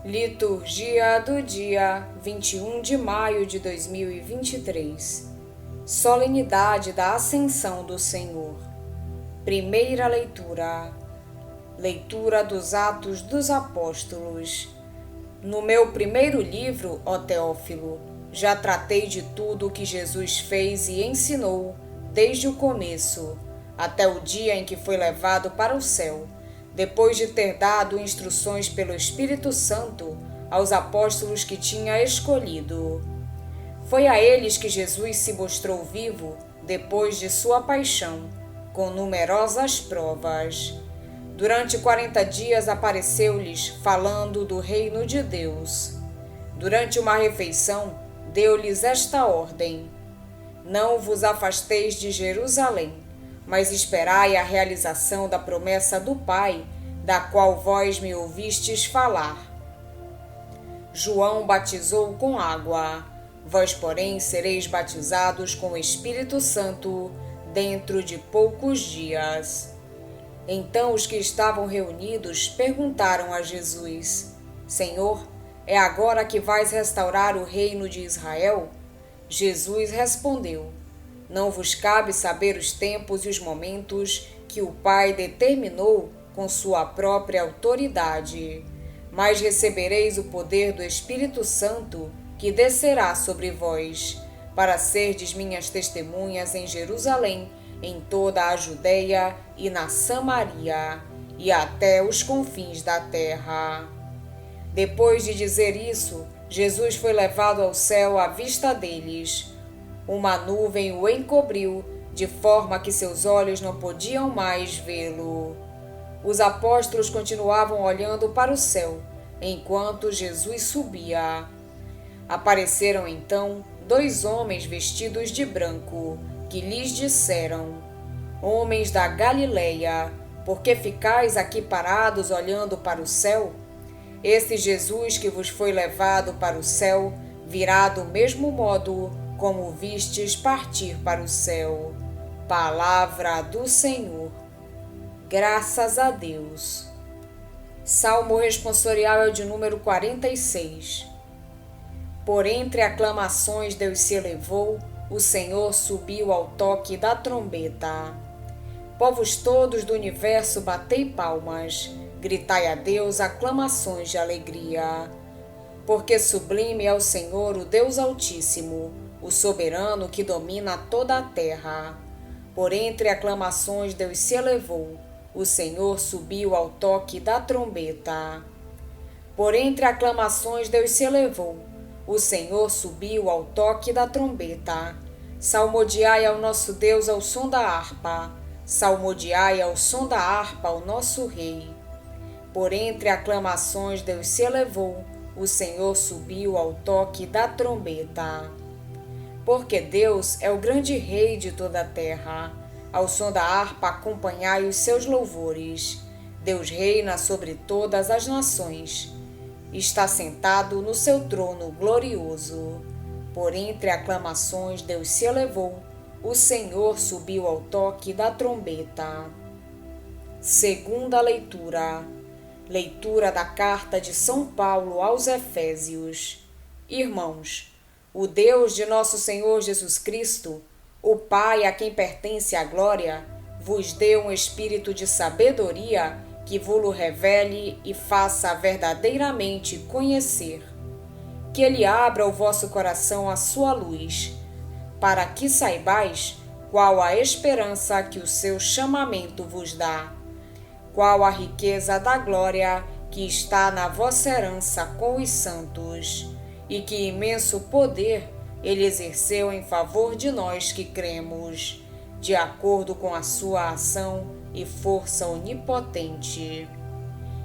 Liturgia do dia 21 de maio de 2023. Solenidade da Ascensão do Senhor. Primeira leitura. Leitura dos Atos dos Apóstolos. No meu primeiro livro, ó Teófilo, já tratei de tudo o que Jesus fez e ensinou, desde o começo, até o dia em que foi levado para o céu, depois de ter dado instruções pelo Espírito Santo aos apóstolos que tinha escolhido. Foi a eles que Jesus se mostrou vivo depois de sua paixão, com numerosas provas. Durante 40 dias apareceu-lhes falando do reino de Deus. Durante uma refeição, deu-lhes esta ordem: não vos afasteis de Jerusalém, mas esperai a realização da promessa do Pai, da qual vós me ouvistes falar. João batizou com água, vós, porém, sereis batizados com o Espírito Santo dentro de poucos dias. Então os que estavam reunidos perguntaram a Jesus: Senhor, é agora que vais restaurar o reino de Israel? Jesus respondeu: não vos cabe saber os tempos e os momentos que o Pai determinou com sua própria autoridade, mas recebereis o poder do Espírito Santo que descerá sobre vós, para serdes minhas testemunhas em Jerusalém, em toda a Judeia e na Samaria, e até os confins da terra. Depois de dizer isso, Jesus foi levado ao céu à vista deles. Uma nuvem o encobriu, de forma que seus olhos não podiam mais vê-lo. Os apóstolos continuavam olhando para o céu, enquanto Jesus subia. Apareceram então 2 homens vestidos de branco, que lhes disseram: homens da Galileia, por que ficais aqui parados olhando para o céu? Esse Jesus que vos foi levado para o céu virá do mesmo modo como vistes partir para o céu. Palavra do Senhor. Graças a Deus. Salmo responsorial é o de número 46. Por entre aclamações Deus se elevou, o Senhor subiu ao toque da trombeta. Povos todos do universo, batei palmas, gritai a Deus aclamações de alegria. Porque sublime é o Senhor, o Deus Altíssimo, o soberano que domina toda a terra. Por entre aclamações Deus se elevou, o Senhor subiu ao toque da trombeta. Por entre aclamações Deus se elevou, o Senhor subiu ao toque da trombeta. Salmodiai ao nosso Deus ao som da harpa, salmodiai ao som da harpa ao nosso Rei. Por entre aclamações Deus se elevou, o Senhor subiu ao toque da trombeta. Porque Deus é o grande Rei de toda a terra. Ao som da harpa acompanhai os seus louvores. Deus reina sobre todas as nações. Está sentado no seu trono glorioso. Por entre aclamações Deus se elevou. O Senhor subiu ao toque da trombeta. Segunda leitura. Leitura da carta de São Paulo aos Efésios. Irmãos, o Deus de nosso Senhor Jesus Cristo, o Pai a quem pertence a glória, vos dê um espírito de sabedoria que vos-lo revele e faça verdadeiramente conhecer. Que Ele abra o vosso coração à sua luz, para que saibais qual a esperança que o seu chamamento vos dá, qual a riqueza da glória que está na vossa herança com os santos, e que imenso poder Ele exerceu em favor de nós que cremos, de acordo com a sua ação e força onipotente.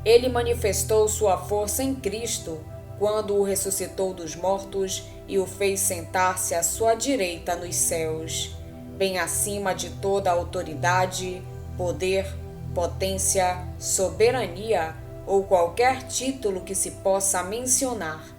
Ele manifestou sua força em Cristo, quando o ressuscitou dos mortos e o fez sentar-se à sua direita nos céus, bem acima de toda autoridade, poder, potência, soberania ou qualquer título que se possa mencionar,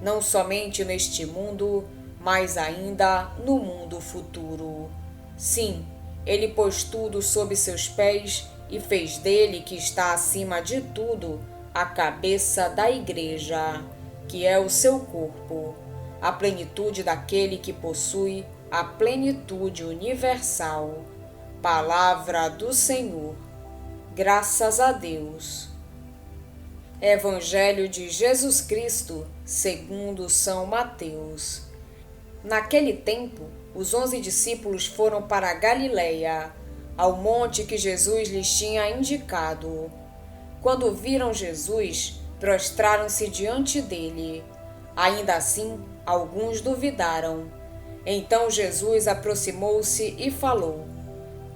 não somente neste mundo, mas ainda no mundo futuro. Sim, Ele pôs tudo sob seus pés e fez dele, que está acima de tudo, a cabeça da Igreja, que é o seu corpo, a plenitude daquele que possui a plenitude universal. Palavra do Senhor. Graças a Deus. Evangelho de Jesus Cristo, segundo São Mateus. Naquele tempo, os 11 discípulos foram para a Galileia, ao monte que Jesus lhes tinha indicado. Quando viram Jesus, prostraram-se diante dele. Ainda assim, alguns duvidaram. Então Jesus aproximou-se e falou: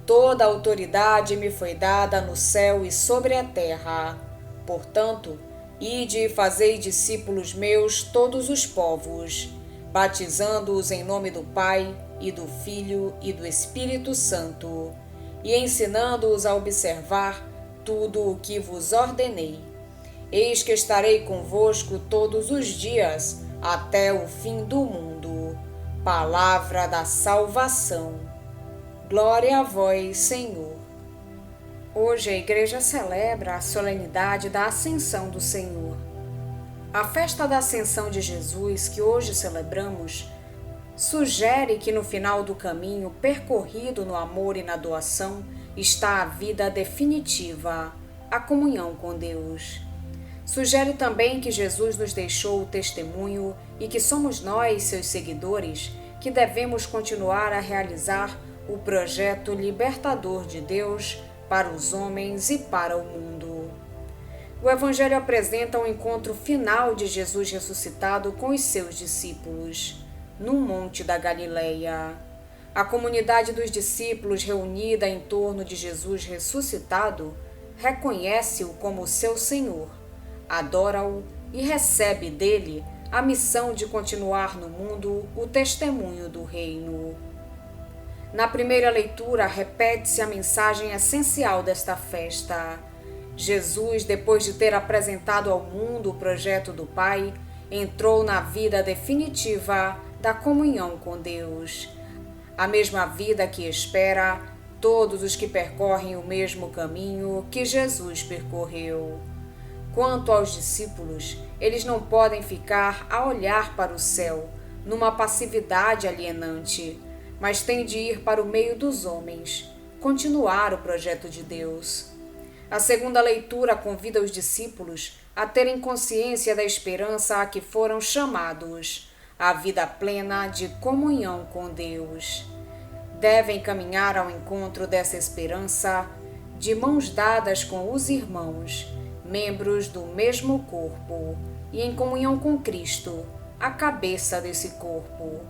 Toda a autoridade me foi dada no céu e sobre a terra. Portanto, ide e fazei discípulos meus todos os povos, batizando-os em nome do Pai, e do Filho e do Espírito Santo, e ensinando-os a observar tudo o que vos ordenei. Eis que estarei convosco todos os dias, até o fim do mundo. Palavra da salvação. Glória a vós, Senhor. Hoje a Igreja celebra a solenidade da Ascensão do Senhor. A festa da Ascensão de Jesus, que hoje celebramos, sugere que no final do caminho percorrido no amor e na doação está a vida definitiva, a comunhão com Deus. Sugere também que Jesus nos deixou o testemunho e que somos nós, seus seguidores, que devemos continuar a realizar o projeto libertador de Deus para os homens e para o mundo. O Evangelho apresenta o encontro final de Jesus ressuscitado com os seus discípulos, no Monte da Galileia. A comunidade dos discípulos reunida em torno de Jesus ressuscitado reconhece-o como seu Senhor, adora-o e recebe dele a missão de continuar no mundo o testemunho do reino. Na primeira leitura, repete-se a mensagem essencial desta festa. Jesus, depois de ter apresentado ao mundo o projeto do Pai, entrou na vida definitiva da comunhão com Deus. A mesma vida que espera todos os que percorrem o mesmo caminho que Jesus percorreu. Quanto aos discípulos, eles não podem ficar a olhar para o céu, numa passividade alienante, mas têm de ir para o meio dos homens, continuar o projeto de Deus. A segunda leitura convida os discípulos a terem consciência da esperança a que foram chamados, a vida plena de comunhão com Deus. Devem caminhar ao encontro dessa esperança de mãos dadas com os irmãos, membros do mesmo corpo, e em comunhão com Cristo, a cabeça desse corpo.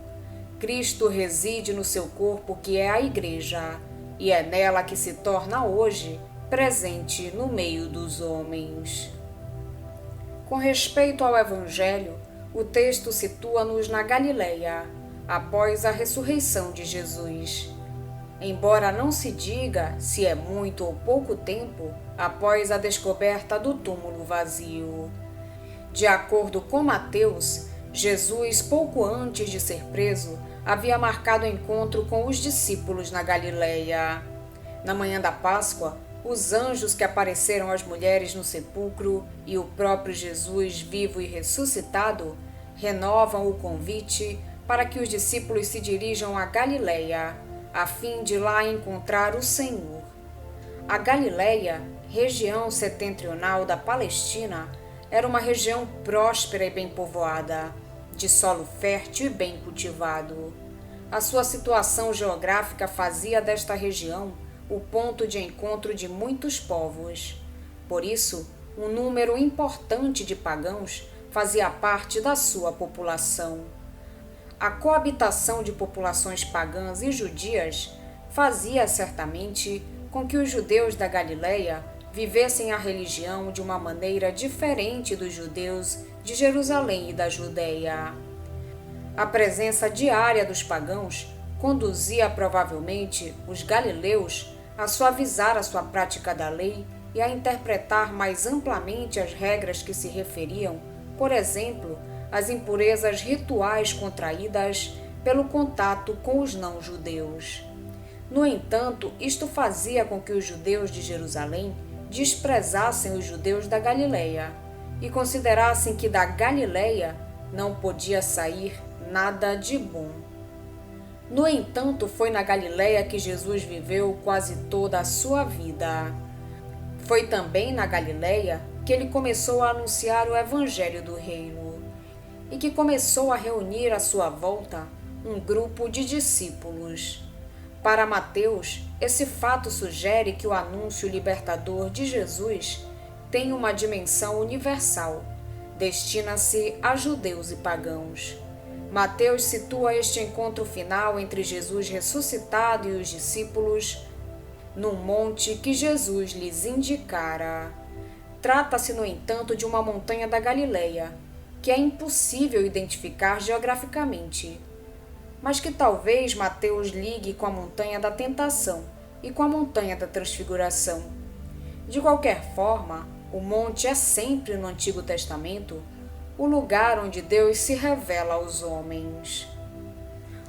Cristo reside no seu corpo, que é a Igreja, e é nela que se torna hoje presente no meio dos homens. Com respeito ao Evangelho, o texto situa-nos na Galileia, após a ressurreição de Jesus. Embora não se diga se é muito ou pouco tempo após a descoberta do túmulo vazio. De acordo com Mateus, Jesus, pouco antes de ser preso, havia marcado encontro com os discípulos na Galileia. Na manhã da Páscoa, os anjos que apareceram às mulheres no sepulcro e o próprio Jesus, vivo e ressuscitado, renovam o convite para que os discípulos se dirijam à Galileia, a fim de lá encontrar o Senhor. A Galileia, região setentrional da Palestina, era uma região próspera e bem povoada, de solo fértil e bem cultivado. A sua situação geográfica fazia desta região o ponto de encontro de muitos povos. Por isso, um número importante de pagãos fazia parte da sua população. A coabitação de populações pagãs e judias fazia certamente com que os judeus da Galileia vivessem a religião de uma maneira diferente dos judeus de Jerusalém e da Judeia. A presença diária dos pagãos conduzia provavelmente os galileus a suavizar a sua prática da lei e a interpretar mais amplamente as regras que se referiam, por exemplo, às impurezas rituais contraídas pelo contato com os não-judeus. No entanto, isto fazia com que os judeus de Jerusalém desprezassem os judeus da Galileia, e considerassem que da Galileia não podia sair nada de bom. No entanto, foi na Galileia que Jesus viveu quase toda a sua vida. Foi também na Galileia que ele começou a anunciar o Evangelho do Reino e que começou a reunir à sua volta um grupo de discípulos. Para Mateus, esse fato sugere que o anúncio libertador de Jesus tem uma dimensão universal, destina-se a judeus e pagãos. Mateus situa este encontro final entre Jesus ressuscitado e os discípulos num monte que Jesus lhes indicara. Trata-se, no entanto, de uma montanha da Galileia, que é impossível identificar geograficamente, mas que talvez Mateus ligue com a montanha da tentação e com a montanha da transfiguração. De qualquer forma, o monte é sempre no Antigo Testamento o lugar onde Deus se revela aos homens.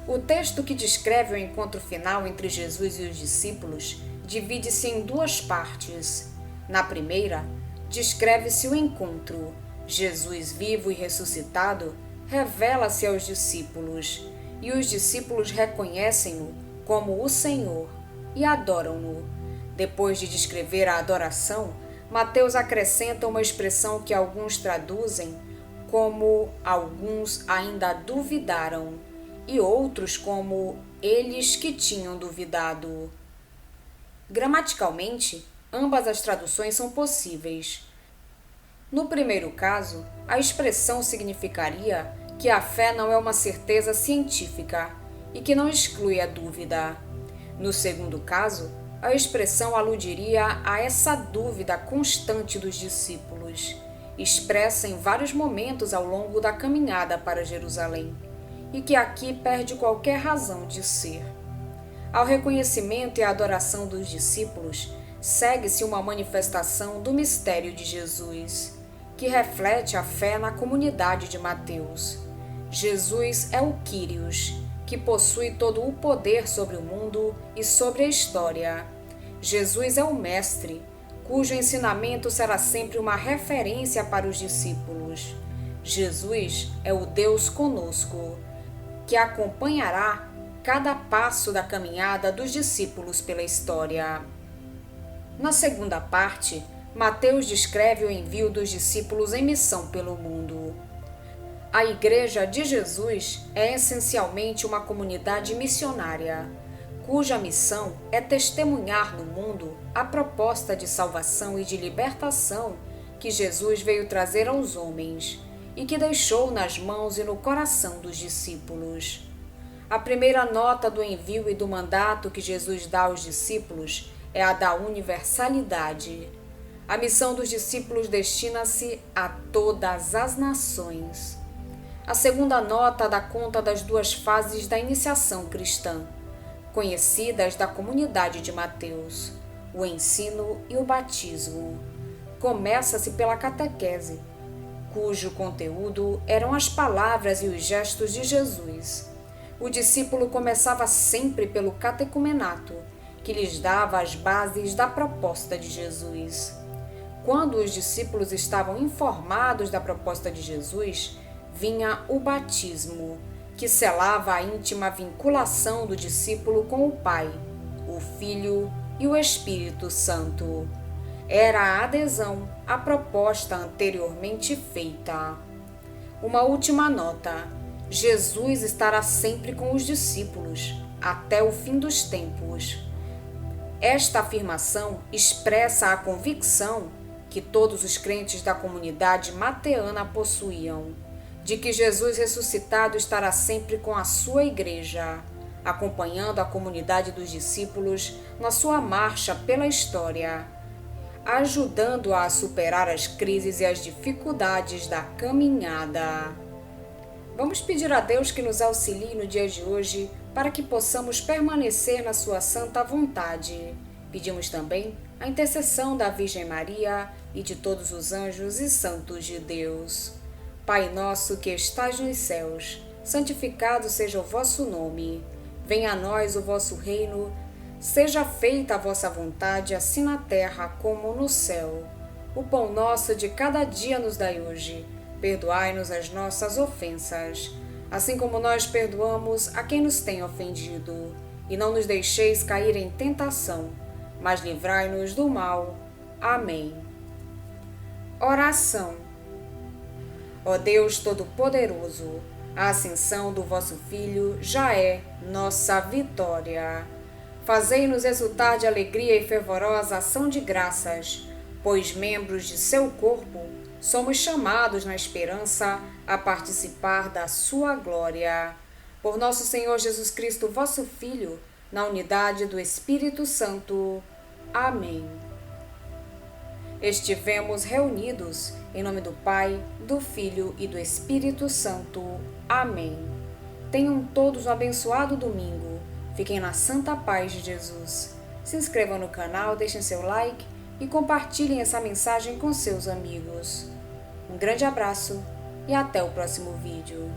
O texto que descreve o encontro final entre Jesus e os discípulos divide-se em duas partes. Na primeira, descreve-se o encontro. Jesus, vivo e ressuscitado, revela-se aos discípulos, e os discípulos reconhecem-no como o Senhor e adoram-no. Depois de descrever a adoração, Mateus acrescenta uma expressão que alguns traduzem como alguns ainda duvidaram e outros como eles que tinham duvidado. Gramaticalmente, ambas as traduções são possíveis. No primeiro caso, a expressão significaria que a fé não é uma certeza científica e que não exclui a dúvida. No segundo caso, a expressão aludiria a essa dúvida constante dos discípulos, expressa em vários momentos ao longo da caminhada para Jerusalém, e que aqui perde qualquer razão de ser. Ao reconhecimento e à adoração dos discípulos, segue-se uma manifestação do mistério de Jesus, que reflete a fé na comunidade de Mateus. Jesus é o Quírios, que possui todo o poder sobre o mundo e sobre a história. Jesus é o Mestre, cujo ensinamento será sempre uma referência para os discípulos. Jesus é o Deus conosco, que acompanhará cada passo da caminhada dos discípulos pela história. Na segunda parte, Mateus descreve o envio dos discípulos em missão pelo mundo. A Igreja de Jesus é essencialmente uma comunidade missionária, cuja missão é testemunhar no mundo a proposta de salvação e de libertação que Jesus veio trazer aos homens e que deixou nas mãos e no coração dos discípulos. A primeira nota do envio e do mandato que Jesus dá aos discípulos é a da universalidade. A missão dos discípulos destina-se a todas as nações. A segunda nota dá conta das duas fases da iniciação cristã, conhecidas da comunidade de Mateus, o ensino e o batismo. Começa-se pela catequese, cujo conteúdo eram as palavras e os gestos de Jesus. O discípulo começava sempre pelo catecumenato, que lhes dava as bases da proposta de Jesus. Quando os discípulos estavam informados da proposta de Jesus, vinha o batismo, que selava a íntima vinculação do discípulo com o Pai, o Filho e o Espírito Santo. Era a adesão à proposta anteriormente feita. Uma última nota: Jesus estará sempre com os discípulos, até o fim dos tempos. Esta afirmação expressa a convicção que todos os crentes da comunidade mateana possuíam, de que Jesus ressuscitado estará sempre com a sua igreja, acompanhando a comunidade dos discípulos na sua marcha pela história, ajudando-a a superar as crises e as dificuldades da caminhada. Vamos pedir a Deus que nos auxilie no dia de hoje para que possamos permanecer na sua santa vontade. Pedimos também a intercessão da Virgem Maria e de todos os anjos e santos de Deus. Pai nosso que estais nos céus, santificado seja o vosso nome. Venha a nós o vosso reino. Seja feita a vossa vontade, assim na terra como no céu. O pão nosso de cada dia nos dai hoje. Perdoai-nos as nossas ofensas, assim como nós perdoamos a quem nos tem ofendido. E não nos deixeis cair em tentação, mas livrai-nos do mal. Amém. Oração. Ó Deus Todo-Poderoso, a ascensão do vosso Filho já é nossa vitória. Fazei-nos exultar de alegria e fervorosa ação de graças, pois membros de seu corpo somos chamados na esperança a participar da sua glória. Por nosso Senhor Jesus Cristo, vosso Filho, na unidade do Espírito Santo. Amém. Estivemos reunidos em nome do Pai, do Filho e do Espírito Santo. Amém. Tenham todos um abençoado domingo. Fiquem na santa paz de Jesus. Se inscrevam no canal, deixem seu like e compartilhem essa mensagem com seus amigos. Um grande abraço e até o próximo vídeo.